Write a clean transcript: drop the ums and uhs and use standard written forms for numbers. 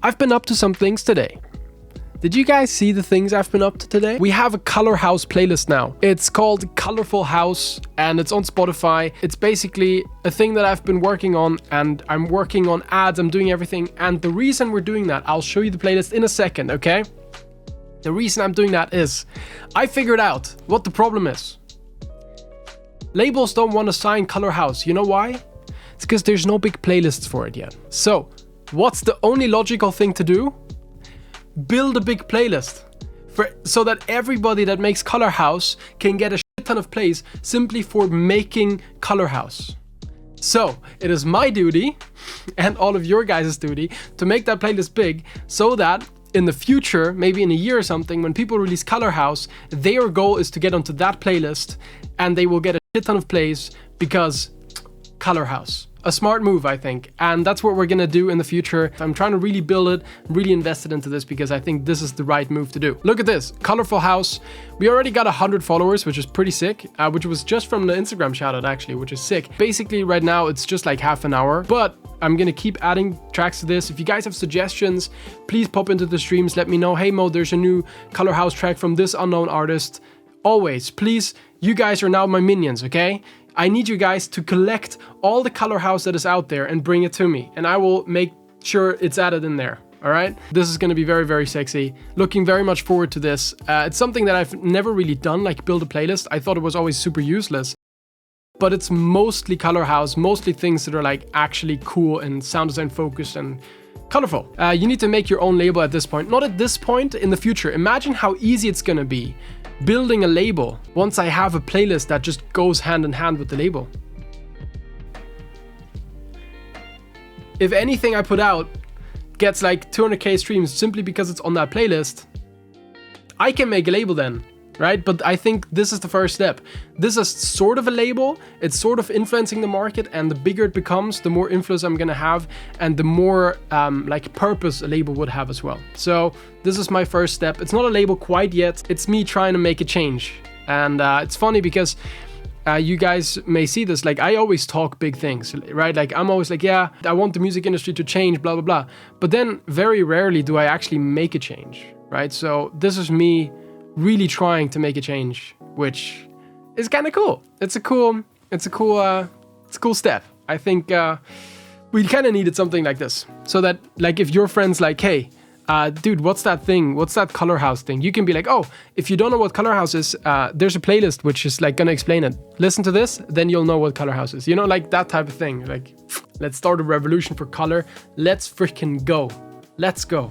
I've been up to some things today. Did you guys see the things I've been up to today? We have a Color House playlist now. It's called Colorful House and it's on Spotify. It's basically a thing that I've been working on, and I'm working on ads, I'm doing everything. And the reason we're doing that, I'll show you the playlist in a second, okay? The reason I'm doing that is I figured out what the problem is. Labels don't want to sign Color House. You know why? It's because there's no big playlists for it yet. So what's the only logical thing to do? Build a big playlist so that everybody that makes Color House can get a shit ton of plays simply for making Color House. So it is my duty and all of your guys' duty to make that playlist big so that in the future, maybe in a year or something, when people release Color House, their goal is to get onto that playlist and they will get a shit ton of plays because Color House. A smart move, I think, and that's what we're gonna do in the future. I'm trying to really build it, really invested into this because I think this is the right move to do. Look at this, Colorful House. We already got 100 followers, which is pretty sick, which was just from the Instagram shoutout actually, which is sick. Basically right now it's just like half an hour, but I'm gonna keep adding tracks to this. If you guys have suggestions, please pop into the streams, let me know, hey Mo, there's a new Color House track from this unknown artist. Always, please, you guys are now my minions, okay? I need you guys to collect all the Color House that is out there and bring it to me, and I will make sure it's added in there, all right? This is gonna be very, very sexy. Looking very much forward to this. It's something that I've never really done, like build a playlist. I thought it was always super useless, but it's mostly Color House, mostly things that are like actually cool and sound design focused and colorful. You need to make your own label at this point. Not at this point, in the future. Imagine how easy it's gonna be building a label once I have a playlist that just goes hand in hand with the label. If anything I put out gets like 200k streams simply because it's on that playlist, I can make a label then, right? But I think this is the first step. This is sort of a label. It's sort of influencing the market, and the bigger it becomes, the more influence I'm gonna have and the more like purpose a label would have as well. So this is my first step. It's not a label quite yet. It's me trying to make a change. And it's funny because you guys may see this, like I always talk big things, right? Like I'm always like, yeah, I want the music industry to change, blah, blah, blah. But then very rarely do I actually make a change, right? So this is me really trying to make a change, which is kind of cool. It's a cool step. I think we kind of needed something like this, so that like if your friend's like, hey, dude, what's that thing? What's that Color House thing? You can be like, oh, if you don't know what Color House is, there's a playlist which is like gonna explain it. Listen to this, then you'll know what Color House is. You know, like that type of thing. Like, let's start a revolution for color. Let's freaking go. Let's go.